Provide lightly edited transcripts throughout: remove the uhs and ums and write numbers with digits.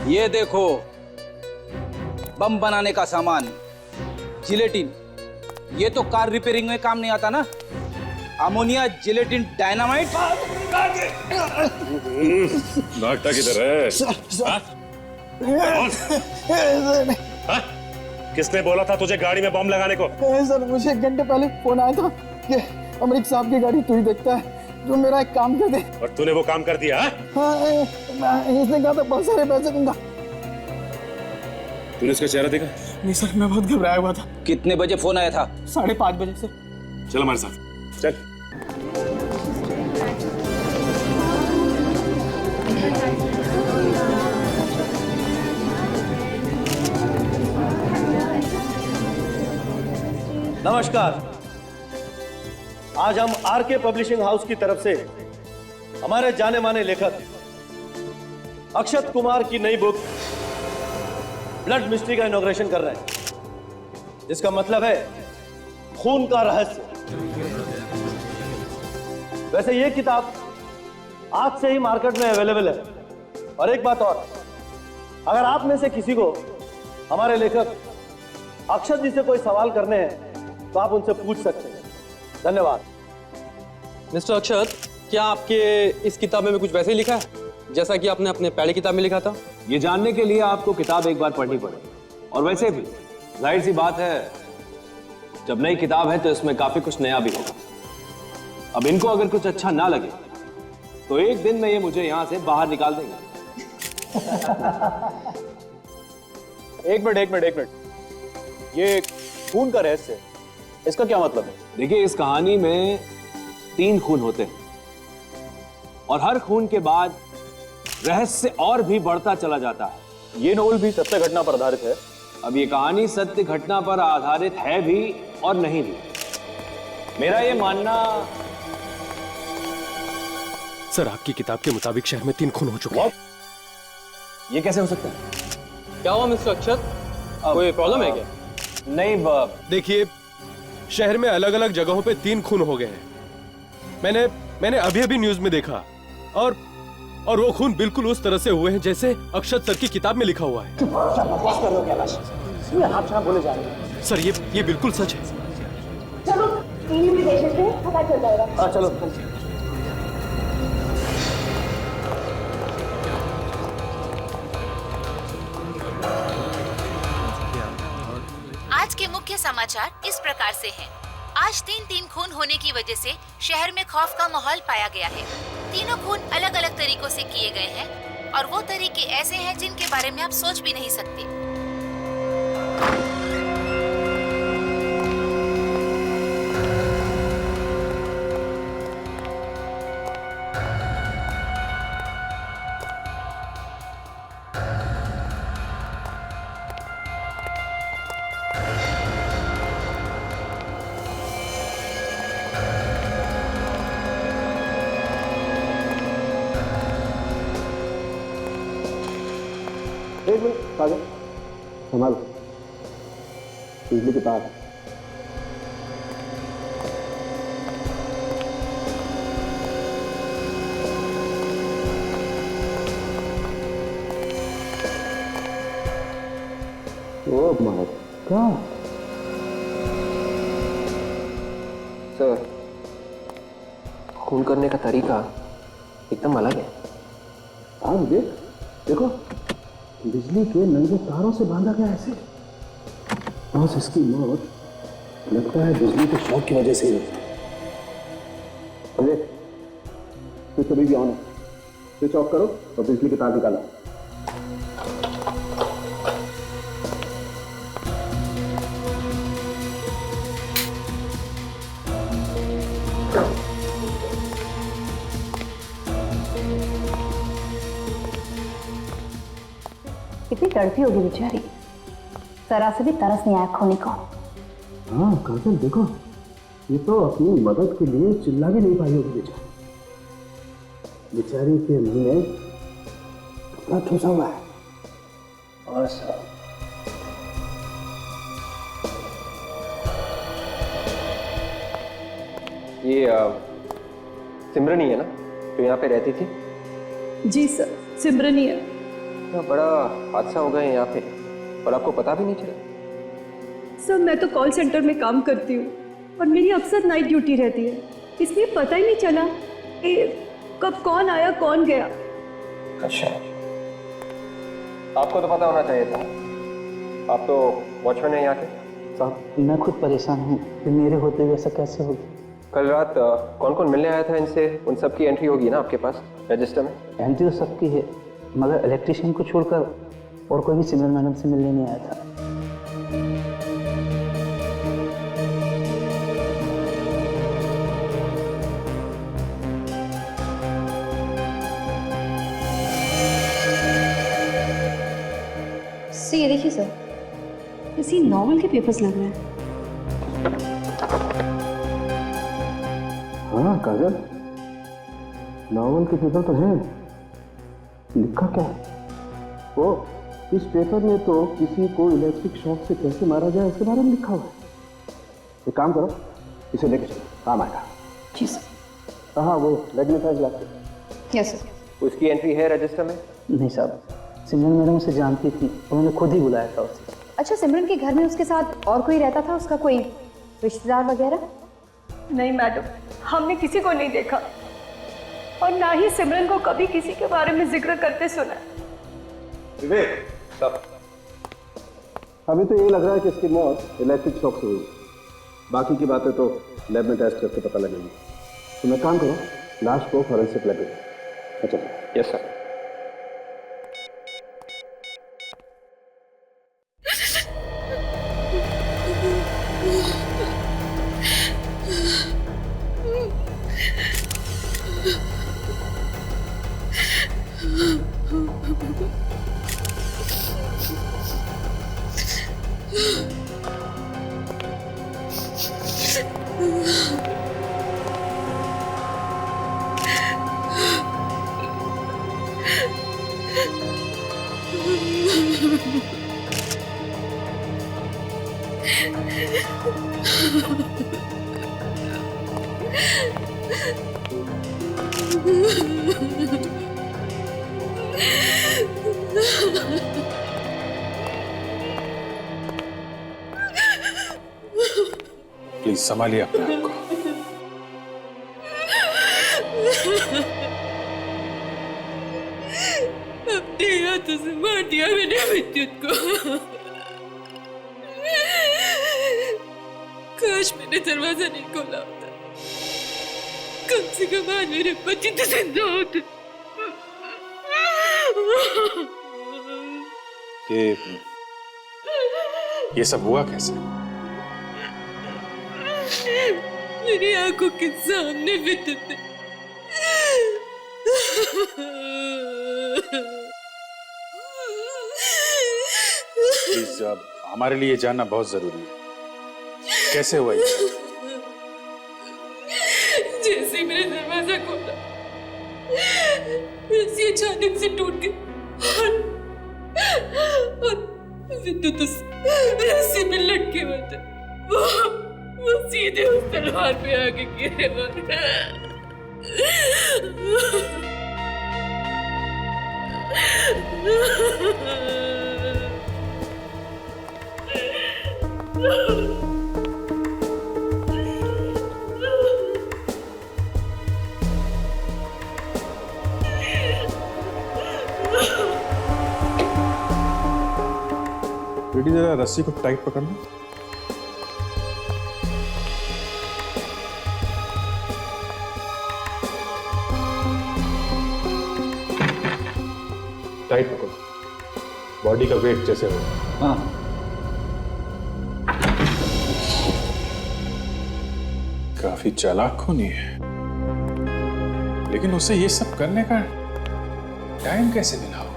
ये देखो, बम बनाने का सामान, जिलेटिन। ये तो कार रिपेयरिंग में काम नहीं आता ना। Ammonia, gelatin, dynamite. नागटा किधर है? किसने बोला था तुझे गाड़ी में बम लगाने को? सर, मुझे 1 घंटे पहले फोन आया था कि अमरीक साहब की गाड़ी तू ही देखता है, जो मेरा एक काम कर दे। और तूने वो काम कर दिया? हाँ, इसने कहा था बहुत सारे पैसे दूंगा। तूने उसका चेहरा देखा? नहीं सर, मैं बहुत घबराया हुआ था। कितने बजे फोन आया था? 5:30 बजे सर। चल हमारे साथ, चल। नमस्कार। आज हम आरके पब्लिशिंग हाउस की तरफ से हमारे जाने माने लेखक अक्षत कुमार की नई बुक ब्लड मिस्ट्री का इनॉग्रेशन कर रहे हैं, जिसका मतलब है खून का रहस्य। वैसे ये किताब आज से ही मार्केट में अवेलेबल है। और एक बात और, अगर आप में से किसी को हमारे लेखक अक्षत जी से कोई सवाल करने हैं तो आप उनसे पूछ सकते हैं। धन्यवाद। मिस्टर अक्षत, क्या आपके इस किताब में कुछ वैसे ही लिखा है जैसा कि आपने अपने पहले किताब में लिखा था? ये जानने के लिए आपको किताब एक बार पढ़नी पड़ेगी। और वैसे भी जाहिर सी बात है, जब नई किताब है तो इसमें काफी कुछ नया भी होगा। अब इनको अगर कुछ अच्छा ना लगे तो एक दिन में ये मुझे यहां से बाहर निकाल देंगे। एक मिनट। ये खून का रहस्य, इसका क्या मतलब है? देखिए, इस कहानी में 3 खून होते हैं और हर खून के बाद रहस्य और भी बढ़ता चला जाता है। ये नोवेल भी सत्य घटना पर आधारित है। अब ये कहानी सत्य घटना पर आधारित है भी और नहीं भी। मेरा ये मानना। सर, आपकी किताब के मुताबिक शहर में 3 खून हो चुके हैं। ये कैसे हो सकता है? क्या हुआ मिस्टर अक्षत, कोई प्रॉब्लम है क्या? नहीं, देखिए, शहर में अलग अलग जगहों पे 3 खून हो गए हैं। मैंने अभी न्यूज में देखा। और वो खून बिल्कुल उस तरह से हुए हैं जैसे अक्षत सर की किताब में लिखा हुआ है। सर, ये बिल्कुल सच है। चलो टीवी में देख लेते हैं, पता चल जाएगा। चलो। आज के मुख्य समाचार इस प्रकार से हैं। आज 3 खून होने की वजह से शहर में खौफ का माहौल पाया गया है। तीनों खून अलग अलग तरीकों से किए गए हैं और वो तरीके ऐसे हैं जिनके बारे में आप सोच भी नहीं सकते। एक मिनट, कागज संभालो, बिजली के तार। Oh my God. सर, खून करने का तरीका एकदम अलग है। हाँ, देखो, बिजली के नंगे तारों से बांधा गया ऐसे। बस इसकी मौत लगता है बिजली के शॉक की वजह से ही। अरे, स्विच अभी भी ऑन है। स्विच ऑफ करो और बिजली के तार निकालो। कितनी तड़पी होगी बेचारी, जरा से भी तरस नहीं आया खोने को। हाँ काजल, देखो, ये तो अपनी मदद के लिए चिल्ला भी नहीं पाई होगी बेचारी के मुंह में कपड़ा ठूसा हुआ है। और सब ये सिमरन ही है ना जो यहाँ पे रहती थी? जी सर, सिमरन ही है। इतना बड़ा हादसा हो गया यहाँ पे और आपको पता भी नहीं चला। सर मैं तो कॉल सेंटर में काम करती हूँ और मेरी अक्सर नाइट ड्यूटी रहती है, इसलिए पता ही नहीं चला कि कब कौन आया कौन गया। अच्छा, आपको तो पता होना चाहिए था, आप तो वॉचमैन हैं यहाँ के। साहब मैं खुद परेशान हूँ कि मेरे होते हुए ऐसा कैसे हो गया। कल रात कौन कौन मिलने आया था इनसे, उन सब की एंट्री होगी ना आपके पास रजिस्टर में? एंट्री तो सबकी है, मगर इलेक्ट्रिशियन को छोड़कर और कोई भी सिमरन मैडम से मिलने नहीं आया था। सर ये देखिए सर, किसी नॉवल के पेपर्स लग रहे हैं। हाँ काजल, नॉवल के पेपर तो हैं। लिखा क्या है? वो इस पेपर में तो किसी को इलेक्ट्रिक शॉक से कैसे मारा जाए इसके बारे में लिखा हुआ है। एक काम करो, इसे लेके चलो, काम आएगा। जी सर। हाँ वो मैग्नेटाइज लगते। Yes sir. उसकी एंट्री है रजिस्टर में? नहीं साहब, सिमरन मैडम उसे जानती थी, उन्होंने खुद ही बुलाया था उसे। अच्छा, सिमरन के घर में उसके साथ और कोई रहता था, उसका कोई रिश्तेदार वगैरह? नहीं मैडम, हमने किसी को नहीं देखा और ना ही सिमरन को कभी किसी के बारे में जिक्र करते सुना। विवेक साहब, अभी तो ये लग रहा है कि इसकी मौत इलेक्ट्रिक शॉक से हुई, बाकी की बातें तो लैब में टेस्ट करके पता लगेगी। तो मैं काम करो, लाश को फॉरेंसिक लैब में। अच्छा यस सर। प्लीज संभालिए अपने आप को। अपने हाथों से मार दिया मैंने विद्युत को। काश मैंने दरवाजा नहीं खोला होता, कम से कम आज मेरे बच्चे तो जिंदा होते। ये सब हुआ कैसे? मेरी आंखों के सामने विद्युत ने प्लीज अब हमारे लिए जानना बहुत जरूरी है, कैसे हुआ ये? जैसे ही मैंने दरवाजा खोला वैसे अचानक से टूट गई और विद्युत उस रस्सी में लटके हुए थे, वो सीधे उस तलवार पे आके गिरे बेटी जरा रस्सी को टाइट पकड़ना। टाइट पकड़ो, बॉडी का वेट जैसे हो। हाँ काफी चालाक खूनी है, लेकिन उसे ये सब करने का टाइम कैसे मिला होगा?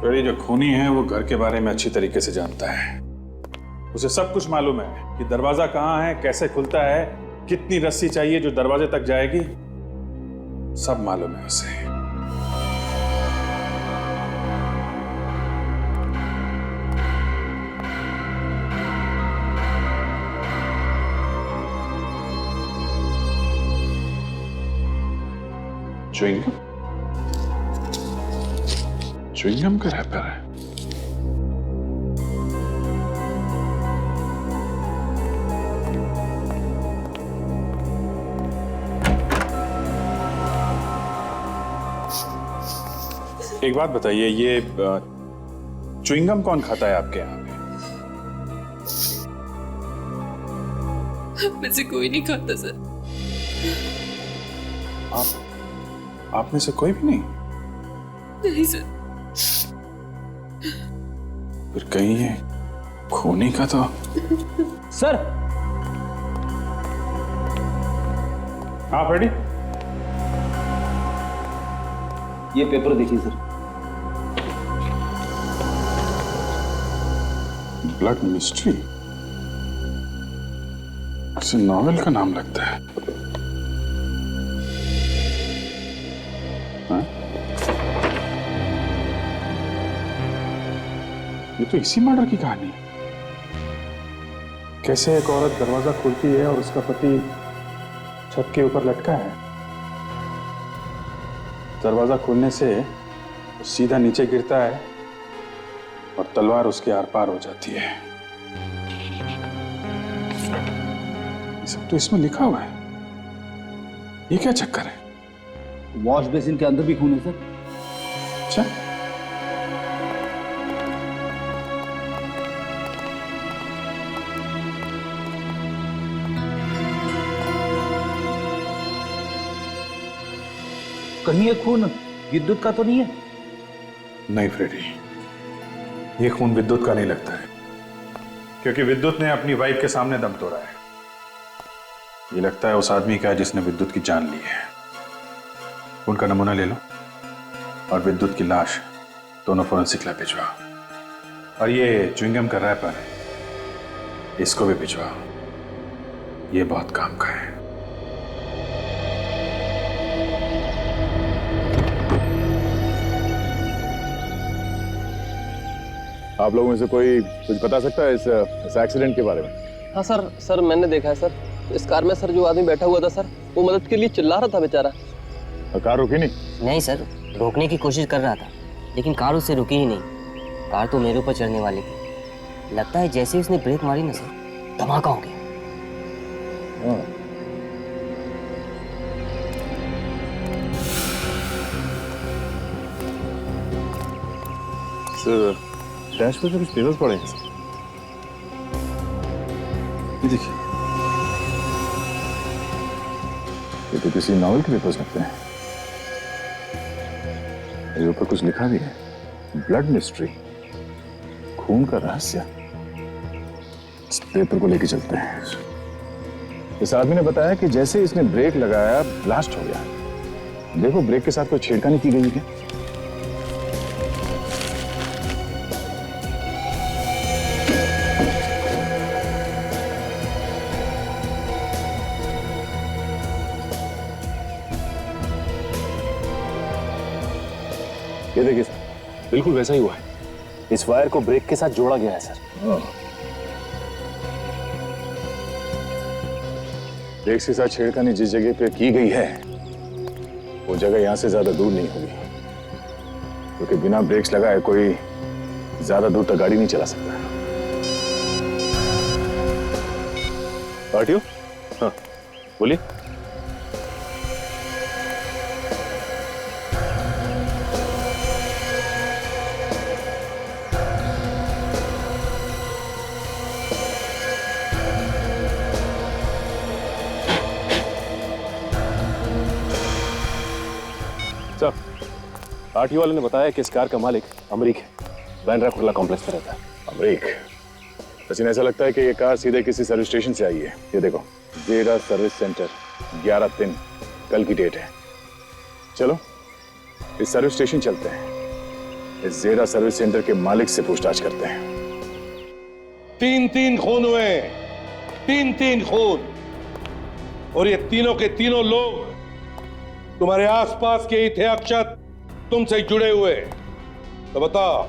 तो ये जो खूनी है वो घर के बारे में अच्छी तरीके से जानता है, उसे सब कुछ मालूम है कि दरवाजा कहाँ है, कैसे खुलता है, कितनी रस्सी चाहिए जो दरवाजे तक जाएगी, सब मालूम है उसे। च्युइंगम का रैपर है। एक बात बताइए, ये च्युइंगम कौन खाता है आपके यहाँ पे? मुझे कोई नहीं खाता सर। आप में से कोई भी नहीं? नहीं सर। फिर कहीं ये खूनी का तो। सर। हाँ फ्रेडी, ये पेपर देखिए सर। ब्लड मिस्ट्री, किसी नॉवेल का नाम लगता है। हाँ? ये तो इसी मर्डर की कहानी है। कैसे एक औरत दरवाजा खोलती है और उसका पति छत के ऊपर लटका है। दरवाजा खोलने से वो सीधा नीचे गिरता है और तलवार उसके आर पार हो जाती है। ये सब तो इसमें लिखा हुआ है। ये क्या चक्कर है? वॉश बेसिन के अंदर भी खून है सर। अच्छा, कहीं ये खून विद्युत का तो नहीं है? नहीं फ्रेडी, ये खून विद्युत का नहीं लगता है, क्योंकि विद्युत ने अपनी वाइफ के सामने दम तोड़ा है। ये लगता है उस आदमी का है जिसने विद्युत की जान ली है। उनका नमूना ले लो और विद्युत की लाश दोनों फोरेंसिक लैब भिजवाओ। और ये च्युइंगम का रैपर, इसको भी भिजवाओ। ये बहुत काम का है। आप लोगों में से कोई कुछ बता सकता है इस एक्सीडेंट के बारे में? हाँ सर मैंने देखा है सर। इस कार में सर जो आदमी बैठा हुआ था सर, वो मदद के लिए चिल्ला रहा था बेचारा। कार रुकी नहीं? नहीं सर, रोकने की कोशिश कर रहा था, लेकिन कार उससे रुकी ही नहीं। कार तो मेरे ऊपर चढ़ने वाली थी। लगता है जैसे ही उसने ब्रेक मारी ना सर, धमाका हो गया। सर, डैश पर कुछ पेपर्स पड़े हैं। ये देखिए, ये तो किसी नॉवेल के पेपर्स लगते हैं। ये ऊपर कुछ लिखा भी है, ब्लड मिस्ट्री, खून का रहस्य। इस पेपर को लेके चलते हैं। इस आदमी ने बताया कि जैसे इसने ब्रेक लगाया, ब्लास्ट हो गया। देखो, ब्रेक के साथ कोई छेड़खानी की गई है। ये देखिए सर, बिल्कुल वैसा ही हुआ है। इस वायर को ब्रेक के साथ जोड़ा गया है सर। ब्रेक्स के साथ छेड़खानी जिस जगह पे की गई है, वो जगह यहां से ज्यादा दूर नहीं होगी, क्योंकि बिना ब्रेक्स लगाए कोई ज्यादा दूर तक गाड़ी नहीं चला सकता। पार्टियों, हाँ बोलिए। पार्टी वाले ने बताया कि इस कार का मालिक अमरीक है, बैंड्रा कुर्ला कॉम्प्लेक्स में रहता है। अमरीक? वैसे ऐसा लगता है कि ये कार सीधे किसी सर्विस स्टेशन से आई है। ये देखो, जेरा सर्विस सेंटर, 11/3, कल की डेट है। चलो इस सर्विस स्टेशन चलते हैं, इस जेरा सर्विस सेंटर के मालिक से पूछताछ करते हैं। 3 खून हुए, 3 खून, और ये तीनों के तीनों लोग तुम्हारे आसपास के ही थे अक्षत, तुमसे जुड़े हुए। तो बताओ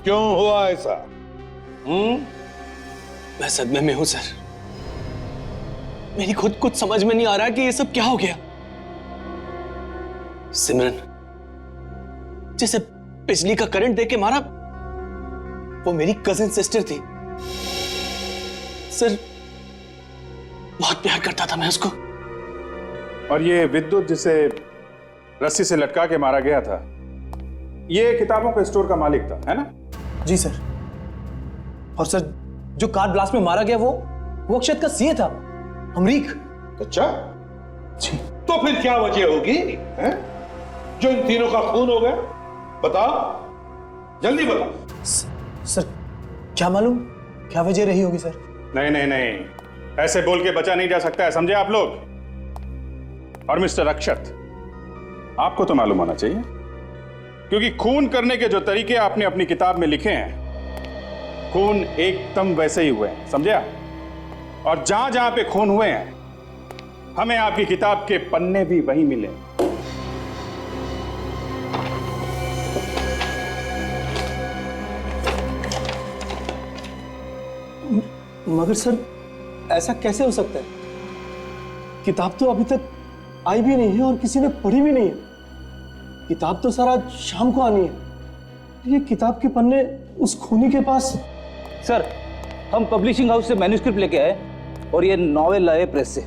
क्यों हुआ ऐसा? मैं सदमे में हूं सर। मेरी खुद कुछ समझ में नहीं आ रहा कि ये सब क्या हो गया। सिमरन, जैसे बिजली का करंट देके मारा, वो मेरी कजिन सिस्टर थी सर। बहुत प्यार करता था मैं उसको। और ये विद्युत जिसे रस्सी से लटका के मारा गया था, ये किताबों के स्टोर का मालिक था, है ना? जी सर। और सर, जो कार ब्लास्ट में मारा गया वो अक्षत का सीए था, अमरीक। अच्छा जी। तो फिर क्या वजह होगी हैं? जो इन तीनों का खून हो गया? बताओ, जल्दी बताओ। सर क्या मालूम क्या वजह रही होगी सर। नहीं नहीं नहीं, ऐसे बोल के बचा नहीं जा सकता है, समझे आप लोग? और मिस्टर अक्षत, आपको तो मालूम होना चाहिए, क्योंकि खून करने के जो तरीके आपने अपनी किताब में लिखे हैं, खून एकदम वैसे ही हुए हैं, समझे आप? और जहां जहां पे खून हुए हैं, हमें आपकी किताब के पन्ने भी वही मिले। मगर सर, ऐसा कैसे हो सकता है? किताब तो अभी तक आई भी नहीं है और किसी ने पढ़ी भी नहीं है। किताब तो सर आज शाम को आनी है। ये किताब के पन्ने उस खूनी के पास। सर, हम पब्लिशिंग हाउस से मैन्युस्क्रिप्ट लेके आए और ये नॉवेल लाए प्रेस से।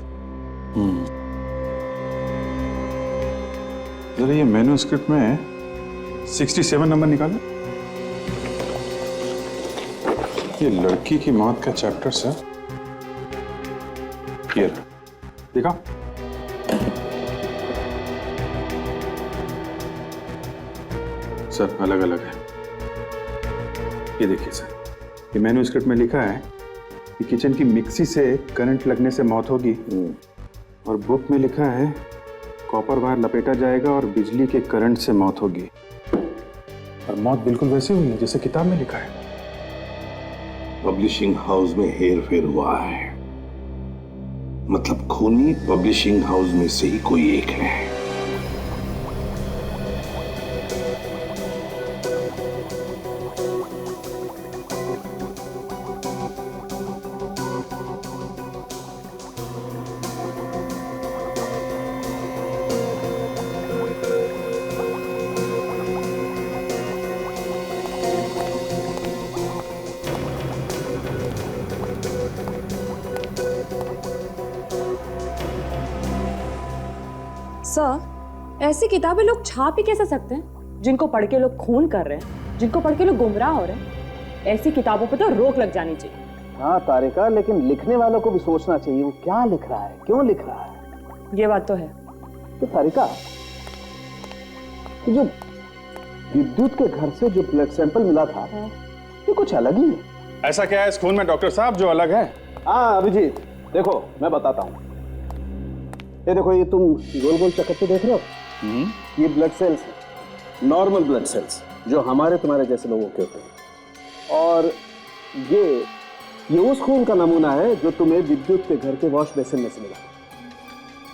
जरा ये मैन्युस्क्रिप्ट में 67 नंबर निकालो। ये लड़की की मौत का चैप्टर सर, ये देखा? सब अलग अलग है। ये देखिए सर, ये मैन्युस्क्रिप्ट में लिखा है कि किचन की मिक्सी से करंट लगने से मौत होगी, और बुक में लिखा है कॉपर वायर लपेटा जाएगा और बिजली के करंट से मौत होगी। और मौत बिल्कुल वैसे हुई है जैसे किताब में लिखा है। पब्लिशिंग हाउस में हेर फेर हुआ है, मतलब खूनी पब्लिशिंग हाउस में से ही कोई एक है। सर, ऐसी किताबें लोग छाप ही कैसे सकते हैं जिनको पढ़ के लोग खून कर रहे हैं, जिनको पढ़ के लोग गुमराह हो रहे हैं? ऐसी किताबों पे तो रोक लग जानी चाहिए। हाँ तारिका, लेकिन लिखने वालों को भी सोचना चाहिए वो क्या लिख रहा है, क्यों लिख रहा है। ये बात तो है। तो तारिका, जो विद्युत के घर से जो ब्लड सैंपल मिला था, ये कुछ अलग ही है। ऐसा क्या है इस खून में डॉक्टर साहब जो अलग है? हाँ अभिजीत, देखो मैं बताता हूँ। ये देखो, ये तुम गोल गोल चक्कर देख रहे हो, ये ब्लड सेल्स है, नॉर्मल ब्लड सेल्स जो हमारे तुम्हारे जैसे लोगों के होते हैं। और ये उस खून का नमूना है जो तुम्हें विद्युत के घर के वॉश बेसिन में से मिला।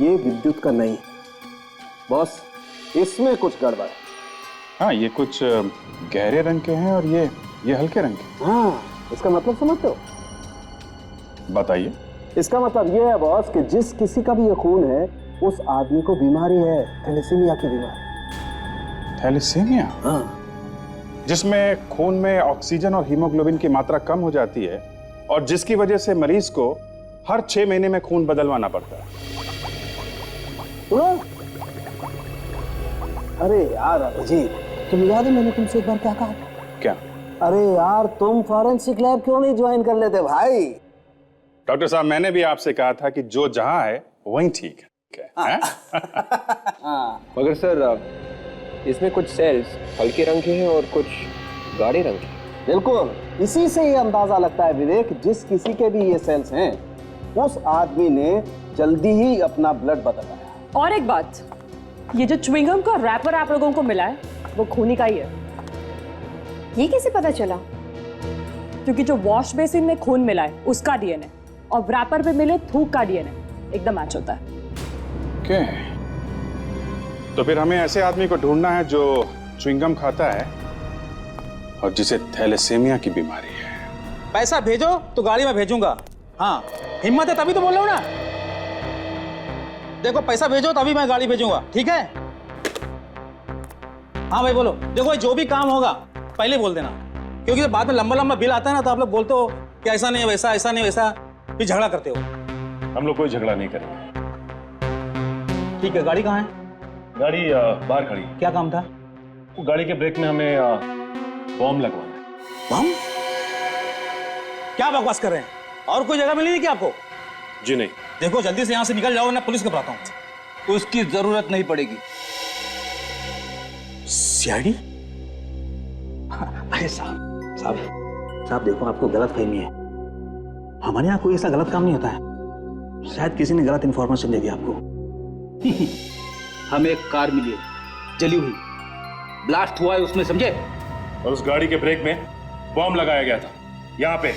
ये विद्युत का नहीं बॉस, इसमें कुछ गड़बड़ है। हाँ, ये कुछ गहरे रंग के हैं और ये हल्के रंग के। हाँ, इसका मतलब समझते हो? बताइए। इसका मतलब ये है बॉस कि जिस किसी का भी ये खून है, उस आदमी को बीमारी है, थैलेसीमिया की बीमारी। थैलेसीमिया? हाँ। जिसमें खून में ऑक्सीजन और हीमोग्लोबिन की मात्रा कम हो जाती है और जिसकी वजह से मरीज को हर 6 महीने में खून बदलवाना पड़ता है। अरे यार अभिजीत, तुम याद है मैंने तुमसे एक बार क्या कहा? क्या? अरे यार, तुम फॉरेंसिक लैब क्यों नहीं ज्वाइन कर लेते भाई? डॉक्टर साहब, मैंने भी आपसे कहा था कि जो जहां है वहीं ठीक है। मगर सर, इसमें कुछ सेल्स हल्के रंग के हैं और कुछ गाढ़े रंग के। बिल्कुल, इसी से ये अंदाजा लगता है विवेक, जिस किसी के भी ये सेल्स हैं, उस आदमी ने जल्दी ही अपना ब्लड बदलवाया। और एक बात, ये जो च्युइंगम का रैपर आप लोगों को मिला है, वो खूनी का ही है। ये कैसे पता चला? क्योंकि जो वॉश बेसिन में खून मिला है उसका डीएनए और रैपर पे मिले थूक का डीएनए एकदम मैच होता है। क्या? तो फिर हमें ऐसे आदमी को ढूंढना है जो च्युइंगम खाता है और जिसे थैलेसीमिया की बीमारी है। पैसा भेजो तो गाड़ी में भेजूंगा। हाँ, हिम्मत है तभी तो बोल रहा हूं ना। देखो, पैसा भेजो तभी मैं गाड़ी भेजूंगा, ठीक है? हाँ भाई बोलो। देखो जो भी काम होगा पहले बोल देना, क्योंकि बाद में लंबा लंबा बिल आता है ना तो आप लोग बोलते हो कि ऐसा नहीं वैसा, ऐसा नहीं वैसा, फिर झगड़ा करते हो। हम लोग कोई झगड़ा नहीं करेंगे। ठीक है, गाड़ी कहाँ है? गाड़ी बाहर खड़ी। क्या काम था? वो गाड़ी के ब्रेक में हमें बॉम्ब लगवाना है। बम? क्या बकवास कर रहे हैं? और कोई जगह मिली नहीं क्या आपको? जी नहीं। देखो जल्दी से यहाँ से निकल जाओ वरना पुलिस को बुलाता हूँ। उसकी जरूरत नहीं पड़ेगी। सीआईडी? अरे साहब देखो, आपको गलत फहमी है। हमारे यहाँ कोई ऐसा गलत काम नहीं होता है। शायद किसी ने गलत इंफॉर्मेशन दे दिया आपको। हमें एक कार मिली है, जली हुई, ब्लास्ट हुआ है उसमें, समझे? और उस गाड़ी के ब्रेक में बॉम्ब लगाया गया था। यहाँ पे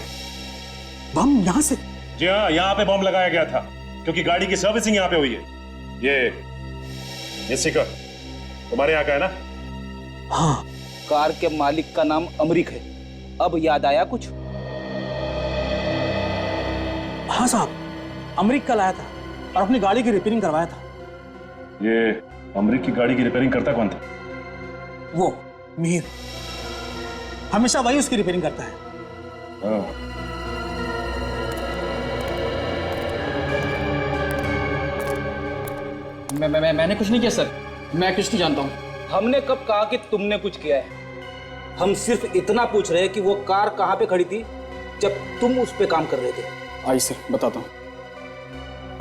बम? यहाँ से? जी हाँ, यहाँ पे बॉम्ब लगाया गया था क्योंकि गाड़ी की सर्विसिंग यहाँ पे हुई है। ये स्टिकर तुम्हारे यहाँ का है ना? हाँ। कार के मालिक का नाम अमरीक है। अब याद आया कुछ? हाँ साहब, अमरीक कल आया था और अपनी गाड़ी की रिपेयरिंग करवाया था। ये अमरीक की गाड़ी की रिपेयरिंग करता कौन था? वो मीर, हमेशा वही उसकी रिपेयरिंग करता है। मैंने कुछ नहीं किया सर, मैं कुछ नहीं जानता हूँ। हमने कब कहा कि तुमने कुछ किया है? हम सिर्फ इतना पूछ रहे हैं कि वो कार कहाँ पे खड़ी थी जब तुम उस पे काम कर रहे थे। आइए सर, बताता हूँ।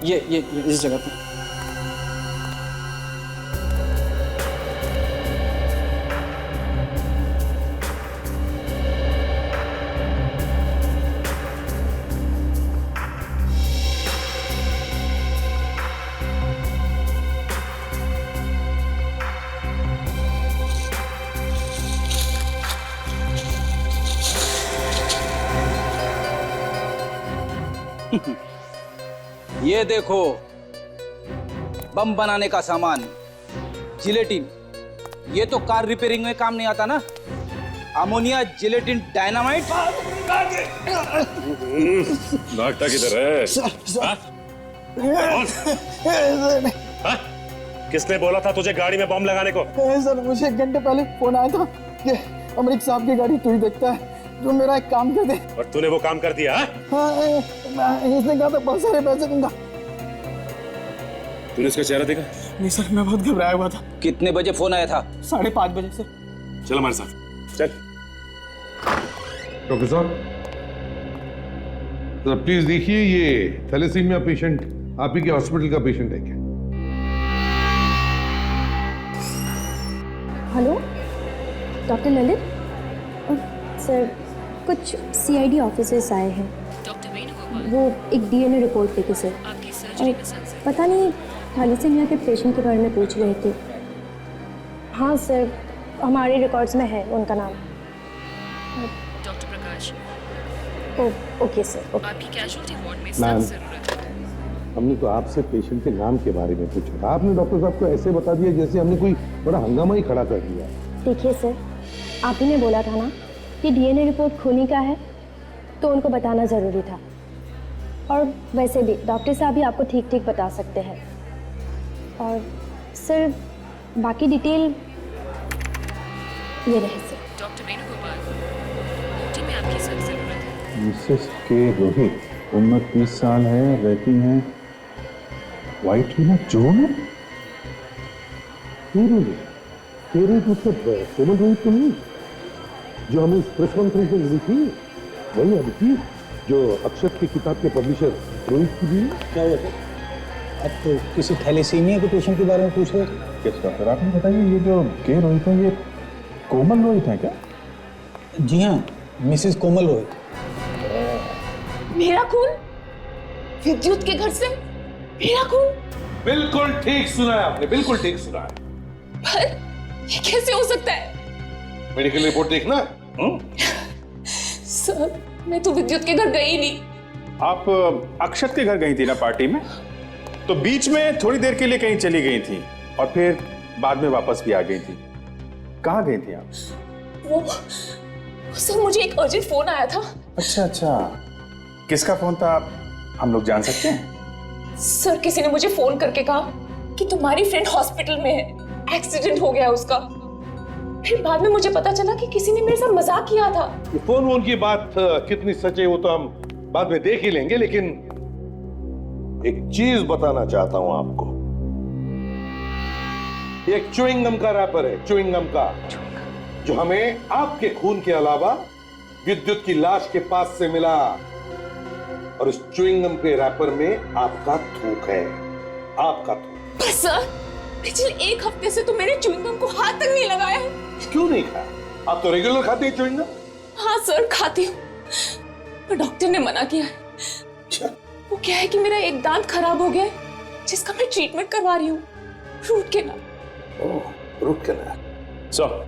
ये इस जगह पे। ये देखो, बम बनाने का सामान, जिलेटिन। ये तो कार रिपेयरिंग में काम नहीं आता ना? Ammonia, gelatin, dynamite. नागटा किधर है? किसने बोला था तुझे गाड़ी में बम लगाने को? सर, मुझे 1 घंटे पहले फोन आया था कि अमरीक साहब की गाड़ी तू ही देखता है, जो मेरा एक काम कर दे। और तूने वो काम कर दिया? हाँ, इसने कहा था बहुत सारे पैसे दूंगा। तूने इसका चेहरा देखा? नहीं सर, मैं बहुत घबराया हुआ था। कितने बजे फोन आया था? 5:30 बजे सर। चल हमारे साथ, चल। डॉक्टर साहब, प्लीज देखिए, ये थैलेसीमिया पेशेंट आप ही के हॉस्पिटल का पेशेंट है क्या? हेलो, डॉक्टर ललित सर, कुछ सीआईडी ऑफिसर्स आए हैं। वो एक डीएनए रिपोर्ट लेके सर, और पता नहीं थैलेसीमिया के पेशेंट के बारे में पूछ रहे थे। हाँ सर, हमारे रिकॉर्ड्स में है उनका नाम। डॉक्टर प्रकाश। Okay sir. आपकी कैजुअल्टी वार्ड में मैम, सख्त जरूरत है। हमने तो आपसे पेशेंट के नाम के बारे में पूछा, आपने डॉक्टर साहब को ऐसे बता दिया जैसे हमने कोई बड़ा हंगामा ही खड़ा कर दिया। देखिए सर, आप ही ने बोला था ना कि डीएनए रिपोर्ट खूनी का है, तो उनको बताना ज़रूरी था। और वैसे भी डॉक्टर साहब भी आपको ठीक ठीक बता सकते हैं। और सर, बाकी डिटेल ये रहे सर। डॉक्टर वेणुगोपाल, ड्यूटी में आपकी सख्त जरूरत है। मिसेस के रोहित, उम्र 30 साल है, रहती हैं व्हाइट विला जो है तेरे जो कोमल रोहित तो नहीं, जो हमें इस प्रेस कॉन्फ्रेंस में मिली थी, वही अभी जो अक्षत की किताब के पब्लिशर रोहित की भी। क्या हुआ? आप तो किसी थैलेसीमिया के पेशेंट के बारे में पूछ रहे थे। किस डॉक्टर, आपने बताइए, ये जो के रोहित है, ये कोमल रोहित है क्या? जी हाँ, मिसेस कोमल रोहित। मेरा खून विद्युत के घर से? मेरा खून? बिल्कुल ठीक सुना है आपने, बिल्कुल ठीक सुना है। पर ये कैसे हो सकता है? मेडिकल रिपोर्ट देखना। सर, मैं तो विद्युत के घर गई नहीं। आप अक्षत के घर गई थी ना पार्टी में? तो बीच में थोड़ी देर के लिए कहीं चली गई थी और फिर बाद में वापस भी आ गई थी। कहाँ गई थी आप? वो सर, मुझे एक अर्जेंट फोन आया था। अच्छा, किसका फोन था, हम लोग जान सकते हैं? सर, किसी ने मुझे फोन करके कहा कि तुम्हारी फ्रेंड हॉस्पिटल में है, एक्सीडेंट हो गया उसका। फिर बाद में मुझे पता चला कि किसी ने मेरे साथ मजाक किया था। ये फोन वोन की बात कितनी सच है वो तो हम बाद में देख ही लेंगे, लेकिन एक चीज बताना चाहता हूं आपको। एक च्युइंगम का रैपर है, च्युइंगम का, जो हमें आपके खून के अलावा विद्युत की लाश के पास से मिला। और इस च्युइंगम के रैपर में आपका थूक है, आपका थूक। बस सर, पिछले एक हफ्ते से तो मेरे च्युइंगम को हाथ तक नहीं लगाया है। क्यों नहीं खाया? आप तो रेगुलर खाते हैं च्युइंगम। हाँ सर, खाती हूँ, पर डॉक्टर ने मना किया है। वो क्या है कि मेरा एक दांत खराब हो गया है, जिसका मैं ट्रीटमेंट करवा रही हूँ, रूट कैनाल। ओह, रूट कैनाल। सर,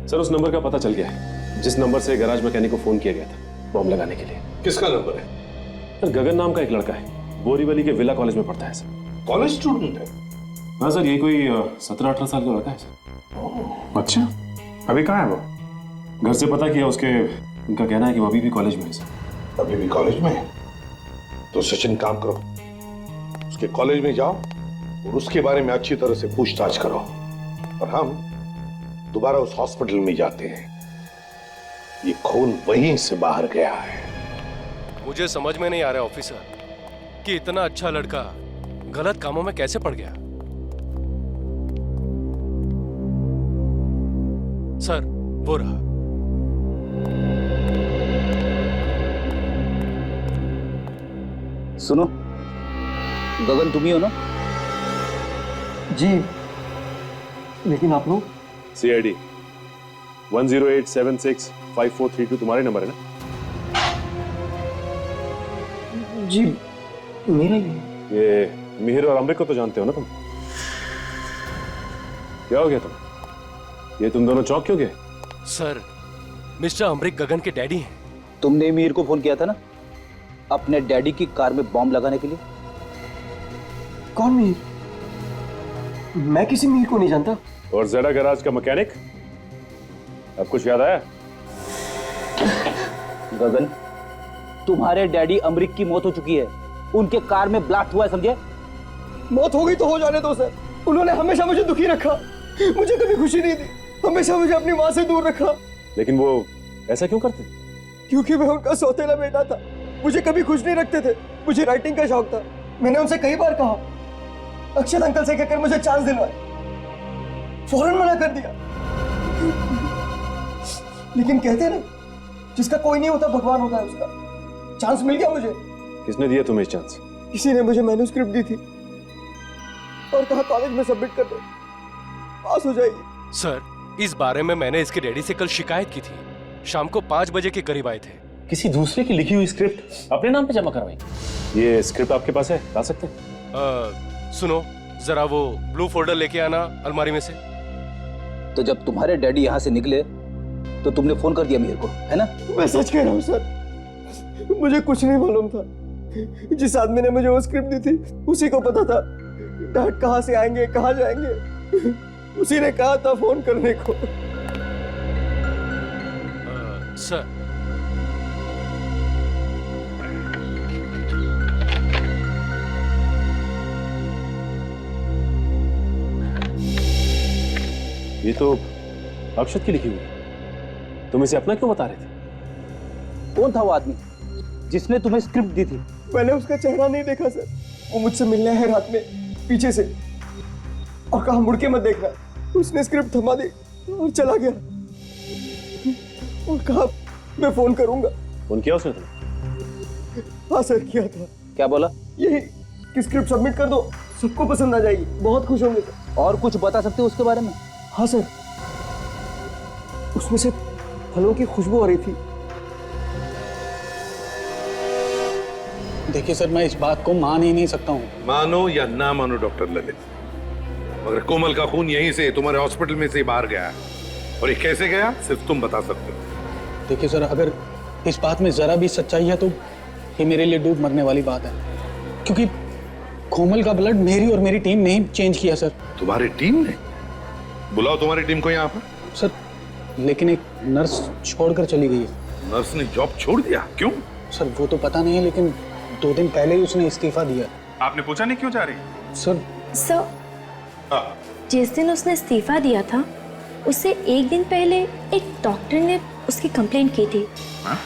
सर उस नंबर का पता चल गया है जिस नंबर से गैराज मैकेनिक को फोन किया गया था बॉम्ब लगाने के लिए। किसका नंबर है? सर गगन नाम का एक लड़का है, बोरीवली के विला कॉलेज में पढ़ता है सर। कॉलेज स्टूडेंट है? हाँ सर, ये कोई 17-18 साल का लड़का है सर। अच्छा, अभी कहाँ है वो? घर से पता किया, उनका कहना है कि वो अभी भी कॉलेज में है सर। अभी भी कॉलेज में है? तो सचिन काम करो, उसके कॉलेज में जाओ और उसके बारे में अच्छी तरह से पूछताछ करो, और हम दोबारा उस हॉस्पिटल में जाते हैं। ये खून वहीं से बाहर गया है। मुझे समझ में नहीं आ रहा ऑफिसर कि इतना अच्छा लड़का गलत कामों में कैसे पड़ गया। सर वो रहा। सुनो, गगन तुम ही हो ना? जी, लेकिन आप लोग? CID 108765432 तुम्हारे नंबर है ना? जी मेरा ही। ये मिहिर और अमृत को तो जानते हो ना तुम? क्या हो गया तुम? ये तुम दोनों चौंक क्यों गए? सर, मिस्टर अमृत गगन के डैडी हैं। तुमने मिहिर को फोन किया था ना अपने डैडी की कार में बॉम्ब लगाने के लिए? कौन मिहिर? मैं किसी मिहिर को नहीं जानता। और जेडा गैराज का मैकेनिक? अब कुछ याद आया? गगन, तुम्हारे डैडी अमरीक की मौत हो चुकी है, उनके कार में ब्लास्ट हुआ है, समझे? मौत हो गई तो हो जाने दो सर, उन्होंने हमेशा मुझे दुखी रखा, मुझे कभी खुशी नहीं दी, हमेशा मुझे अपनी माँ से दूर रखा। लेकिन वो ऐसा क्यों करते? क्योंकि मैं उनका सौतेला बेटा था, मुझे कभी खुश नहीं रखते थे। मुझे राइटिंग का शौक था, मैंने उनसे कई बार कहा, अक्षत अंकल से कहकर मुझे चांस दिलवाए, फौरन मना कर दिया। लेकिन कहते ना, जिसका कोई नहीं होता भगवान होता है उसका। चांस मिल गया मुझे। किसने दिया तुम्हें चांस? किसी ने मुझे मैन्युस्क्रिप्ट दी थी और कहा कॉलेज में सबमिट कर दो, पास हो जाएगी। सर, इस बारे में मैंने इसके डैडी से कल शिकायत की थी। शाम को 5 बजे के करीब आए थे। किसी दूसरे की लिखी हुई स्क्रिप्ट अपने नाम पे जमा करवाई? ये स्क्रिप्ट आपके पास है, ला सकते हैं? सुनो, जरा वो ब्लू फोल्डर लेके आना अलमारी में से। तो जब तुम्हारे डैडी यहाँ से निकले तो तुमने फोन कर दिया मिहिर को, है ना? मैं सच कह रहा हूँ सर, मुझे कुछ नहीं मालूम था। जिस आदमी ने मुझे वो स्क्रिप्ट दी थी उसी को पता था डैड कहाँ से आएंगे, कहाँ जाएंगे। उसी ने कहा था फोन करने को। सर, ये तो अक्षत की लिखी हुई। तुम इसे अपना क्यों बता रहे थे? कौन था वो आदमी जिसने तुम्हें स्क्रिप्ट दी थी? मैंने उसका चेहरा नहीं देखा सर, वो मुझसे मिलने आया रात में पीछे से और कहा मुड़ के मत देखना। उसने स्क्रिप्ट थमा दी और चला गया और कहा मैं फोन करूंगा। फोन किया उसने तुम्हें? हाँ सर, किया था। क्या बोला? यही कि स्क्रिप्ट सबमिट कर दो, सबको पसंद आ जाएगी, बहुत खुश होंगे सर। और कुछ बता सकते हो उसके बारे में? हाँ सर, उसमें से फलों की खुशबू आ रही थी। देखिए सर, मैं इस बात को मान ही नहीं सकता हूँ। मानो या ना मानो डॉक्टर ललित, मगर कोमल का खून यहीं से तुम्हारे हॉस्पिटल में से बाहर गया है, और ये कैसे गया सिर्फ तुम बता सकते हो। देखिए सर, अगर इस बात में जरा भी सच्चाई है तो ये मेरे लिए डूब मरने वाली बात है, क्योंकि कोमल का ब्लड मेरी और मेरी टीम ने ही चेंज किया सर। तुम्हारी टीम ने? बुलाओ तुम्हारी टीम को यहाँ पर। सर, लेकिन एक नर्स छोड़कर चली गई है। नर्स ने जॉब छोड़ दिया? क्यों? सर वो तो पता नहीं है, लेकिन 2 दिन पहले ही उसने इस्तीफा दिया। आपने पूछा नहीं क्यों जा रही? सर जिस दिन उसने इस्तीफा दिया था उससे एक दिन पहले एक डॉक्टर ने उसकी कंप्लेंट की थी। हाँ?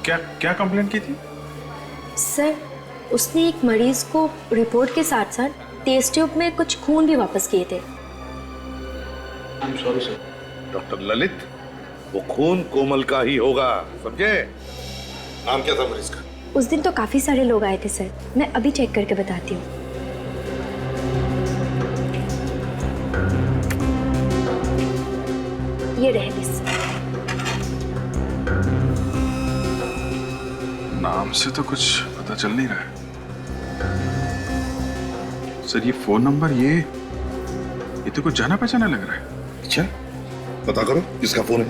क्या क्या कंप्लेंट की थी? सर, उसने एक मरीज को रिपोर्ट के साथ साथ टेस्ट ट्यूब में कुछ खून भी वापस किए थे। Sorry sir. डॉक्टर ललित, वो खून कोमल का ही होगा, समझे? नाम क्या था मरीज का? उस दिन तो काफी सारे लोग आए थे सर, मैं अभी चेक करके बताती हूँ। ये रहे लिस्ट। नाम से तो कुछ पता चल नहीं रहा है सर। ये फोन नंबर ये तो कुछ जाना पहचाना लग रहा है। अच्छा, पता करो किसका फोन है।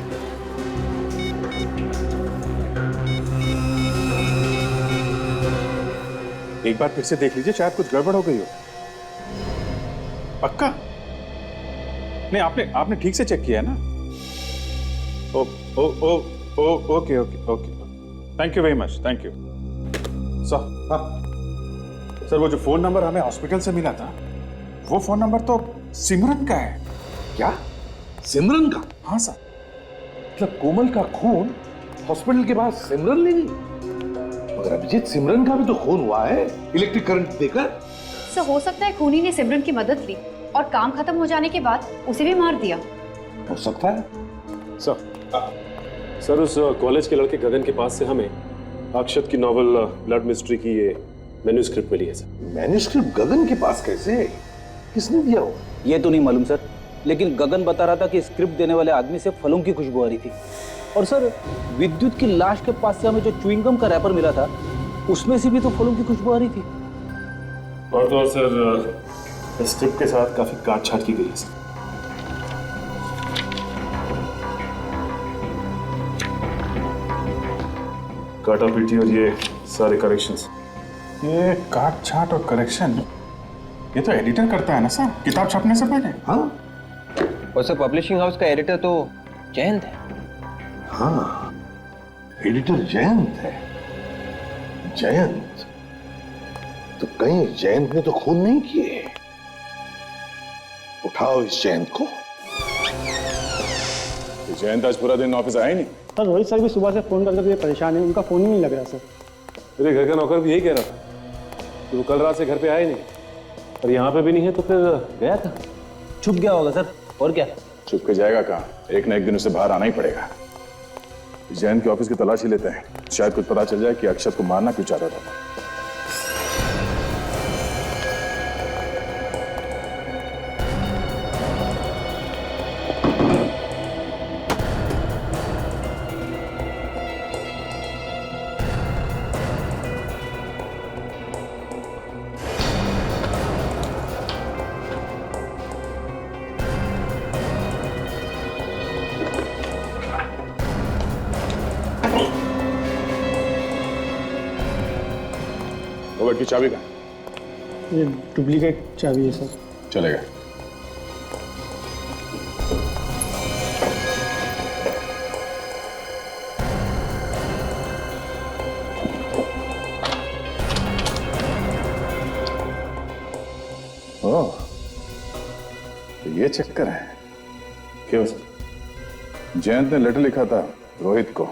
एक बार फिर से देख लीजिए, शायद कुछ गड़बड़ हो गई हो। पक्का? नहीं, आपने ठीक से चेक किया है ना? Okay okay okay, thank you very much, thank you sir. Sir, वो जो फोन नंबर हमें हॉस्पिटल से मिला था, वो फोन नंबर तो सिमरन का है। क्या? सिमरन का? हाँ सर। मतलब कोमल का खून हॉस्पिटल के बाद सिमरन ले गई? मगर अभिजीत, सिमरन का भी तो खून हुआ है इलेक्ट्रिक करंट देकर। सर, हो सकता है खूनी ने सिमरन की मदद ली और काम खत्म हो जाने के बाद उसे भी मार दिया। हो सकता है सर, उस कॉलेज के लड़के गगन के पास से हमें अक्षत की नॉवल ब्लड मिस्ट्री की ये मैन्यूस्क्रिप्ट मिली है सर। मैन्यूस्क्रिप्ट गगन के पास कैसे? किसने दिया हो? ये तो नहीं मालूम सर, लेकिन गगन बता रहा था कि स्क्रिप्ट देने वाले आदमी से फलों की खुशबू आ रही थी। और सर, विद्युत की लाश के पास से हमें जो च्युइंगम का रैपर मिला था, उसमें से भी तो फलों की खुशबू आ रही थी। और तो सर, स्क्रिप्ट के साथ काफी काट छाट की गई है सर। काटा पीटी और ये सारे करेक्शंस। ये काट छाट और करेक्शन, ये तो एडिटर करता है ना सर, किताब छपने से पहले। हाँ, और सर पब्लिशिंग हाउस का एडिटर तो जयंत है। हाँ, एडिटर जयंत है। जयंत तो कहीं जयंत ने तो खून नहीं किए। उठाओ इस जयंत को। जयंत आज पूरा दिन ऑफिस आया ही नहीं। सर, रोहित सर भी सुबह से फोन करके परेशान है, उनका फोन ही नहीं लग रहा सर। मेरे घर का नौकर भी यही कह रहा था कि वो कल रात से घर पे आया ही नहीं, और यहाँ पे भी नहीं है, तो फिर गया था। छुप गया होगा सर, और क्या? छुप के जाएगा कहाँ? एक ना एक दिन उसे बाहर आना ही पड़ेगा। जयंत के ऑफिस की तलाशी लेते हैं, शायद कुछ पता चल जाए कि अक्षत को मारना क्यों चाहता था। की चाबी का? ये डुप्लीकेट चाबी है सर। चलेगा। ओह, तो ये चक्कर है। क्यों सर? जयंत ने लेटर लिखा था रोहित को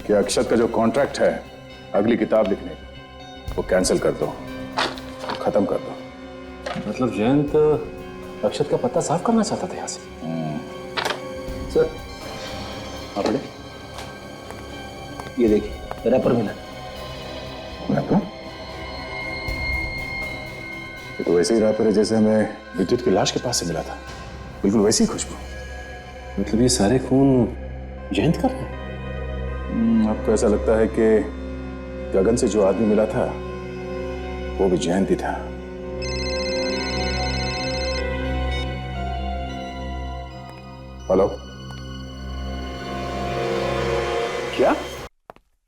कि अक्षत का जो कॉन्ट्रैक्ट है अगली किताब लिखने की, वो कैंसिल कर दो, खत्म कर दो। मतलब जयंत अक्षत का पत्ता साफ करना चाहता था यहाँ से। सर, आप पढ़े? ये देखिए, रैपर मिला। रैपर? ये तो वैसे ही रैपर है जैसे हमें विद्युत की लाश के पास से मिला था, बिल्कुल वैसी ही खुशबू। मतलब ये सारे खून जयंत कर रहे हैं? आपको ऐसा लगता है कि गगन से जो आदमी मिला था वो भी जयंत ही था? हेलो, क्या?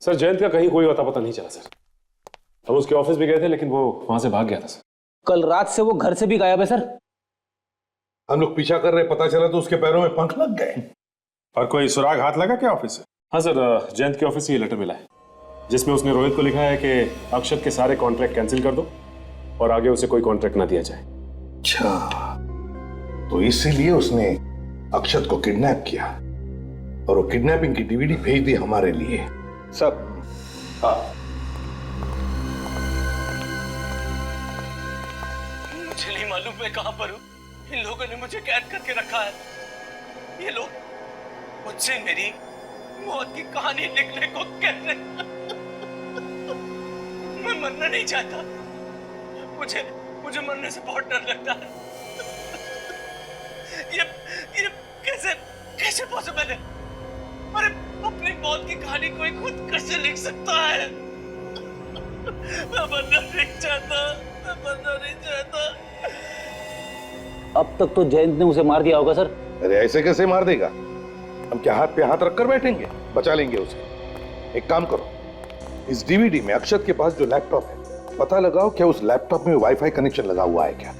सर, जयंत का कहीं कोई अता पता नहीं चला सर। हम उसके ऑफिस भी गए थे, लेकिन वो वहां से भाग गया था सर। कल रात से वो घर से भी गायब है सर। हम लोग पीछा कर रहे, पता चला तो उसके पैरों में पंख लग गए। और कोई सुराग हाथ लगा क्या ऑफिस से? हाँ सर, जयंत के ऑफिस से ये लेटर मिला है, जिसमें उसने रोहित को लिखा है कि अक्षत के सारे कॉन्ट्रैक्ट कैंसिल कर दो और आगे उसे कोई कॉन्ट्रैक्ट ना दिया जाए। अच्छा, तो इसीलिए उसने अक्षत को किडनैप किया और वो किडनैपिंग की डीवीडी भेज दी हमारे लिए। सब हाँ, मुझे नहीं मालूम मैं कहां पर हूं। इन लोगों ने मुझे कैद करके रखा है। ये लोग मुझसे मेरी मौत की कहानी लिखने को कह रहे हैं। मैं मरना नहीं चाहता। मुझे मरने से बहुत डर लगता है। ये कैसे पॉसिबल है? अरे अपनी मौत की कहानी कोई खुद कैसे लिख सकता है? मैं मरना नहीं चाहता। मैं मरना नहीं चाहता। अब तक तो जयंत ने उसे मार दिया होगा सर। अरे ऐसे कैसे मार देगा? हम क्या हाथ पे हाथ रखकर बैठेंगे? बचा लेंगे उसे। एक काम करो, इस डीवीडी में अक्षत के पास जो लैपटॉप है, पता लगाओ क्या उस लैपटॉप में वाईफाई कनेक्शन लगा हुआ है क्या?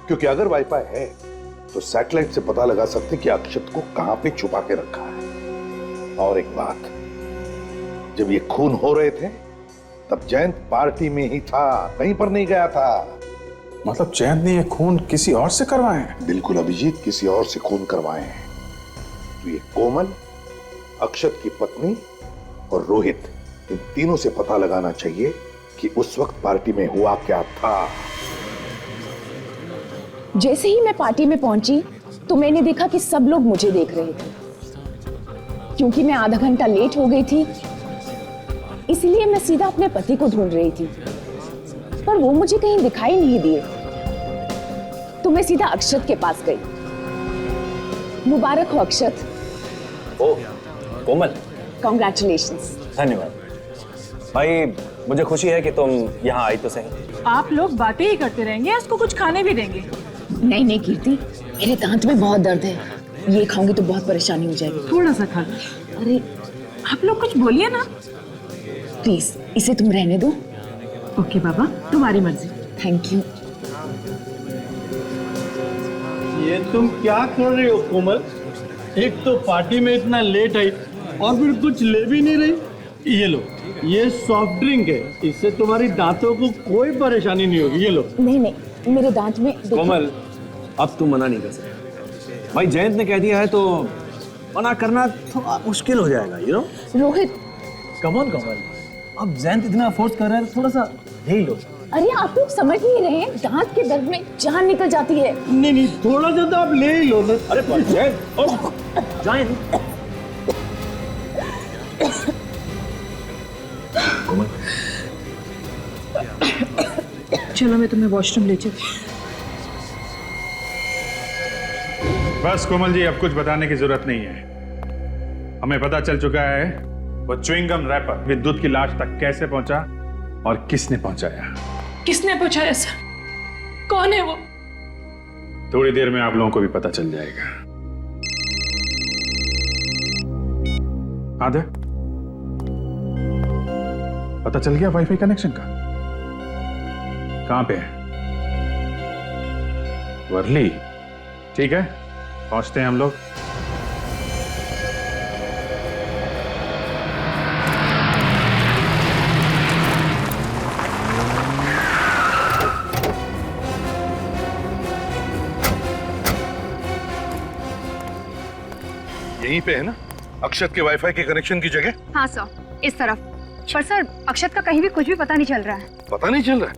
क्योंकि अगर वाईफाई है तो सैटेलाइट से पता लगा सकते कि अक्षत को कहां पे छुपा के रखा है। और एक बात, जब ये खून हो रहे थे तब जयंत पार्टी में ही था, कहीं पर नहीं गया था। मतलब जयंत ने ये खून किसी और से करवाए हैं? बिल्कुल अभिजीत, किसी और से खून करवाए हैं। तो ये कोमल, अक्षत की पत्नी और रोहित, इन तीनों से पता लगाना चाहिए कि उस वक्त पार्टी में हुआ क्या था। जैसे ही मैं पार्टी में पहुंची तो मैंने देखा कि सब लोग मुझे देख रहे थे। क्योंकि मैं आधा घंटा लेट हो गई थी, इसलिए मैं सीधा अपने पति को ढूंढ रही थी, पर वो मुझे कहीं दिखाई नहीं दिए। तो मैं सीधा अक्षत के पास गई। मुबारक हो अक्षत। ओ कोमल, कॉन्ग्रेचुलेशंस। धन्यवाद भाई, मुझे खुशी है कि तुम यहाँ आई तो सही। आप लोग बातें ही करते रहेंगे, इसको कुछ खाने भी देंगे। नहीं नहीं कीर्ति, मेरे दांत में बहुत दर्द है, ये खाऊंगी तो बहुत परेशानी हो जाएगी। थोड़ा सा खा। अरे आप लोग कुछ बोलिए ना। प्लीज इसे तुम रहने दो। ओके बाबा, तुम्हारी मर्जी। Thank you. ये तुम क्या कर रही हो कोमल? एक तो पार्टी में इतना लेट आई और फिर कुछ ले भी नहीं रही। ये लो, ये सॉफ्ट ड्रिंक है, इससे तुम्हारी दांतों को कोई परेशानी नहीं होगी। ये लो। नहीं नहीं, मेरे दांत में कोमल, अब तुम मना नहीं कर सकते भाई, जयंत ने कह दिया है तो मना करना थोड़ा मुश्किल हो जाएगा, you know. Rohit, come on Komal, अब जयंत इतना फोर्स कर रहा है, थोड़ा सा ले लो। अरे आप लोग समझ नहीं रहे हैं, दांत के दर्द में जान निकल जाती है। नहीं नहीं, थोड़ा सा तो आप ले ही लो ना। अरे जयंत, चलो मैं तुम्हें वॉशरूम ले चलती। बस कोमल जी, अब कुछ बताने की जरूरत नहीं है। हमें पता चल चुका है वो च्युइंगम रैपर विद्युत की लाश तक कैसे पहुंचा और किसने पहुंचाया। किसने पहुंचाया सर? कौन है वो? थोड़ी देर में आप लोगों को भी पता चल जाएगा। आधा पता चल गया वाईफाई कनेक्शन का? कहां पे है? वर्ली। ठीक है, पहुंचते हैं हम लोग। यहीं पे है ना अक्षत के वाईफाई के कनेक्शन की जगह? हाँ सर, इस तरफ। पर सर, अक्षत का कहीं भी कुछ भी पता नहीं चल रहा है। पता नहीं चल रहा है?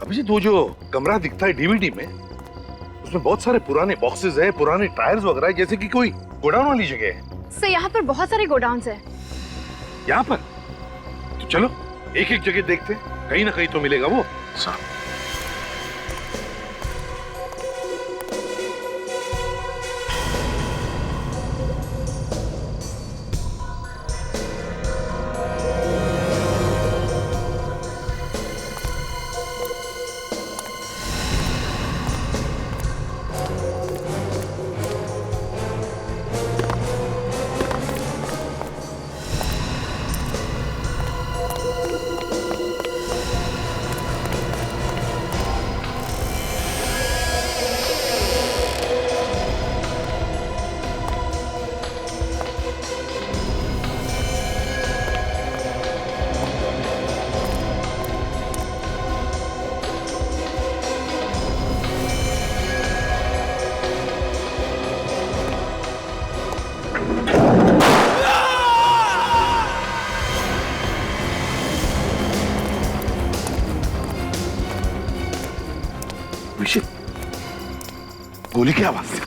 अभिजीत, वो जो कमरा दिखता है डीवीडी में, उसमें बहुत सारे पुराने बॉक्सेस हैं, पुराने टायर्स वगैरह, जैसे कि कोई गोडाउन वाली जगह है। सर, यहाँ पर बहुत सारे गोडाउन्स हैं। यहाँ पर? तो चलो एक एक जगह देखते हैं, कहीं ना कहीं तो मिलेगा वो। साहब, गोली की आवाज थी?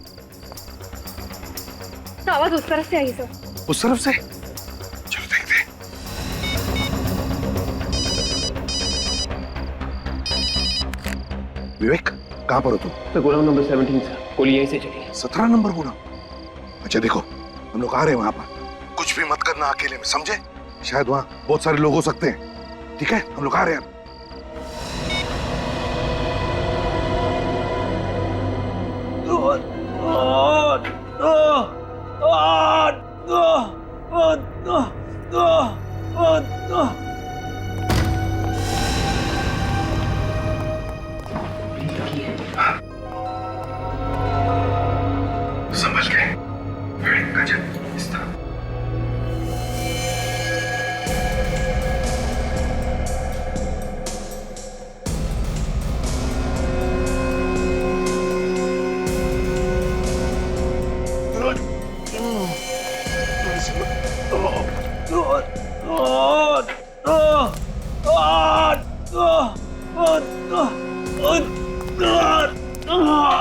तो आवाज उस तरफ से आई सर। उस तरफ से? चलो देखते हैं। विवेक, कहां पर हो तुम? तो गोदाम नंबर 17 से गोली यहीं से चली। 17 नंबर गोदाम? अच्छा देखो, हम लोग आ रहे हैं वहां पर। कुछ भी मत करना अकेले में, समझे? शायद वहां बहुत सारे लोग हो सकते हैं। ठीक है, हम लोग आ रहे हैं। समझ गए? गजब, इस तरह।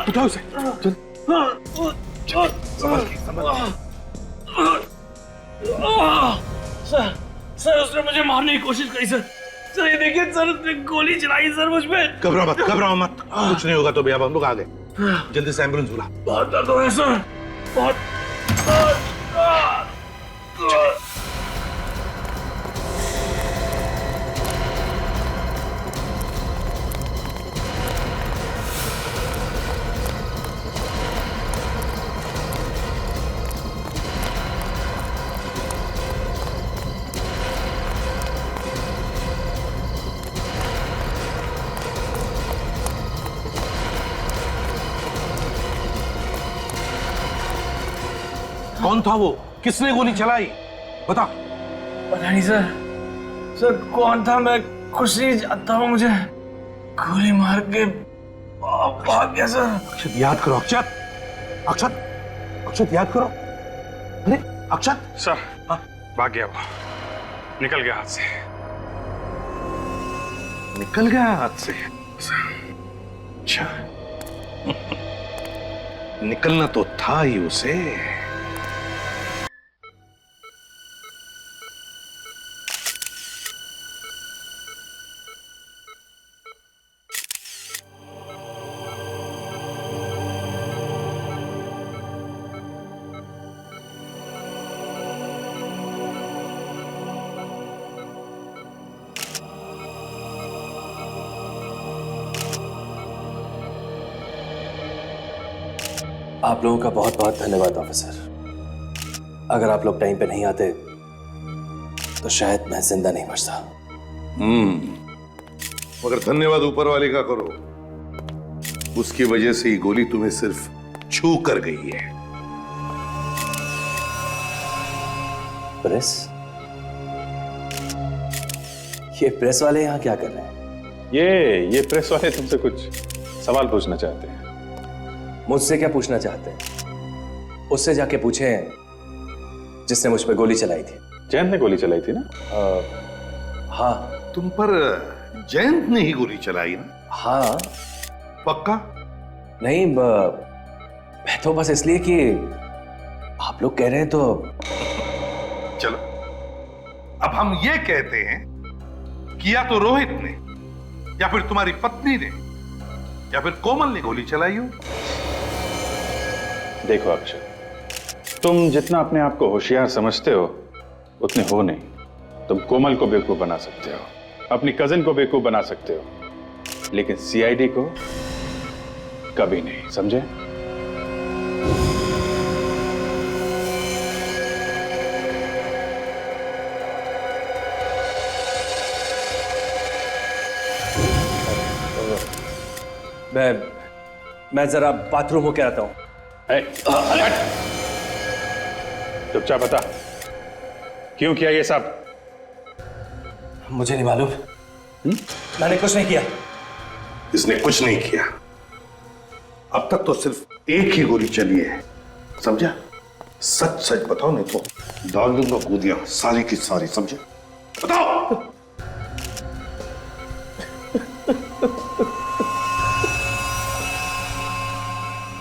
उठाओ उसे, चल। सर उसने मुझे मारने की कोशिश करी सर। सर ये देखिए सर, उसने गोली चलाई सर मुझ पे। घबराओ मत। कुछ नहीं होगा तो भैया, हम लोग आ गए। जल्दी से एम्बुलेंस बुला। बहुत दर्द हो रहा है सर, बहुत। कौन था वो? किसने गोली चलाई? बता। पता नहीं सर। सर कौन था मैं कुछ नहीं जानता हूँ, मुझे गोली मार के भाग गया सर। अक्षत याद करो, अक्षत याद करो। अरे अक्षत। सर भाग गया वो, निकल गया हाथ से। निकल गया हाथ से? अच्छा निकलना तो था ही उसे। आप लोगों का बहुत बहुत धन्यवाद ऑफिसर। अगर आप लोग टाइम पे नहीं आते तो शायद मैं जिंदा नहीं बचता। मगर धन्यवाद ऊपर वाले का करो, उसकी वजह से ही गोली तुम्हें सिर्फ छू कर गई है। प्रेस? ये प्रेस वाले यहाँ क्या कर रहे हैं? ये प्रेस वाले तुमसे कुछ सवाल पूछना चाहते हैं। मुझसे क्या पूछना चाहते हैं? उससे जाके पूछें जिसने मुझ पे गोली चलाई थी। जयंत ने गोली चलाई थी ना? हाँ। तुम पर जयंत ने ही गोली चलाई ना? हाँ। पक्का? नहीं, मैं तो बस इसलिए कि आप लोग कह रहे हैं तो। चलो अब हम ये कहते हैं कि या तो रोहित ने, या फिर तुम्हारी पत्नी ने, या फिर कोमल ने गोली चलाई हो। देखो अक्षय, तुम जितना अपने आप को होशियार समझते हो उतने हो नहीं। तुम कोमल को बेवकूफ बना सकते हो, अपनी कजिन को बेवकूफ बना सकते हो, लेकिन सीआईडी को कभी नहीं, समझे? मैं जरा बाथरूम होके आता हूं। चुपचाप बता, क्यों किया ये सब? मुझे नहीं मालूम। मैंने कुछ नहीं किया। इसने कुछ नहीं किया। अब तक तो सिर्फ एक ही गोली चली है, समझा? सच सच बताओ, नहीं तो डाल दूंगा गोलियां सारी की सारी, समझे? बताओ।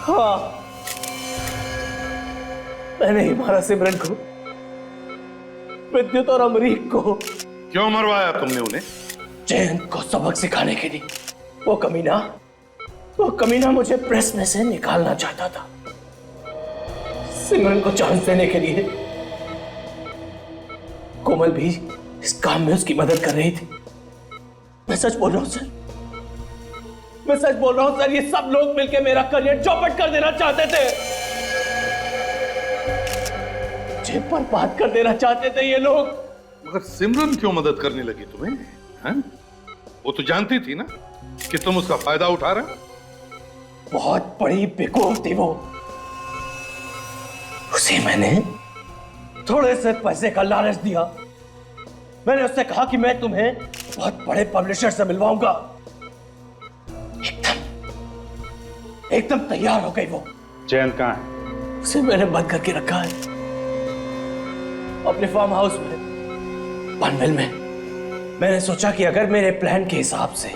हाँ, मैंने ही मारा सिमरन को, विद्युत और अमरीक को। क्यों मरवाया तुमने उन्हें? जयंत को सबक सिखाने के लिए। वो कमीना मुझे प्रेस में से निकालना चाहता था, सिमरन को चांस देने के लिए। कोमल भी इस काम में उसकी मदद कर रही थी। मैं सच बोल रहा हूं सर, मैं सच बोल रहा हूं सर, ये सब लोग मिलकर मेरा करियर चौपट कर देना चाहते थे, मुझे बर्बाद कर देना चाहते थे ये लोग। मगर सिमरन क्यों मदद करने लगी तुम्हें? हैं? वो तो जानती थी ना कि तुम उसका फायदा उठा रहे हो। बहुत बड़ी बेवकूफ थी वो। उसे मैंने थोड़े से पैसे का लालच दिया। मैंने उससे कहा कि मैं तुम्हें बहुत बड़े पब्लिशर से मिलवाऊंगा। एकदम तैयार हो गई वो। जयंत कहाँ है? उसे मैंने बंद करके रखा है अपने फार्म हाउस में, पनवेल में। मैंने सोचा कि अगर मेरे प्लान के हिसाब से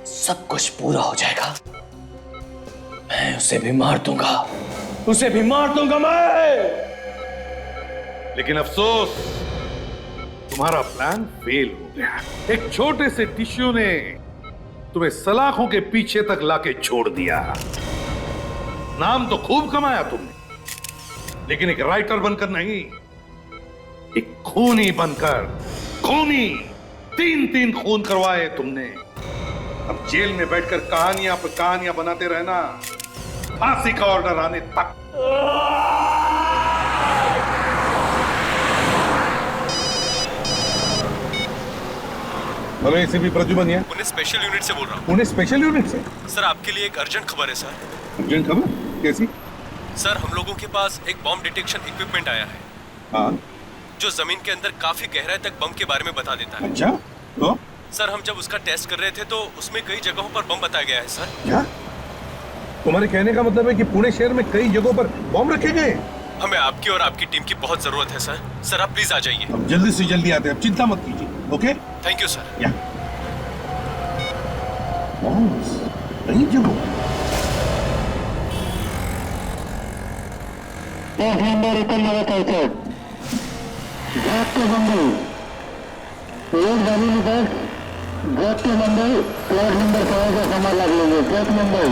सब कुछ पूरा हो जाएगा, मैं उसे भी मार दूंगा, उसे भी मार दूंगा मैं। लेकिन अफसोस, तुम्हारा प्लान फेल हो गया। एक छोटे से टिश्यू ने तुम्हें सलाखों के पीछे तक लाके छोड़ दिया। नाम तो खूब कमाया तुमने, लेकिन एक राइटर बनकर नहीं, एक खूनी बनकर। खूनी, 3 खून करवाए तुमने। अब जेल में बैठकर कहानियां पर कहानियां बनाते रहना, फांसी का ऑर्डर आने तक। हेलो, एसीपी प्रद्युमन है। पुणे स्पेशल यूनिट से बोल रहा हूँ। पुणे स्पेशल यूनिट से? सर, आपके लिए एक अर्जेंट खबर है सर। अर्जेंट खबर? कैसी? सर, हम लोगों के पास एक बॉम्ब डिटेक्शन इक्विपमेंट आया है। हाँ? जो जमीन के अंदर काफी गहराई तक बम के बारे में बता देता है। अच्छा, तो? सर, हम जब उसका टेस्ट कर रहे थे तो उसमें कई जगहों पर बम बताया गया है सर। क्या? तुम्हारे कहने का मतलब है कि पुणे शहर में कई जगहों पर बम रखे गए? हमें आपकी और आपकी टीम की बहुत जरूरत है सर। सर, आप प्लीज आ जाइए। अब जल्दी से जल्दी आते हैं, अब चिंता मत कीजिए। ओके? Thank you sir. या कई जगहों। मुंबई, प्लॉट नंबर 5 का सामान लग लेंगे। मुंबई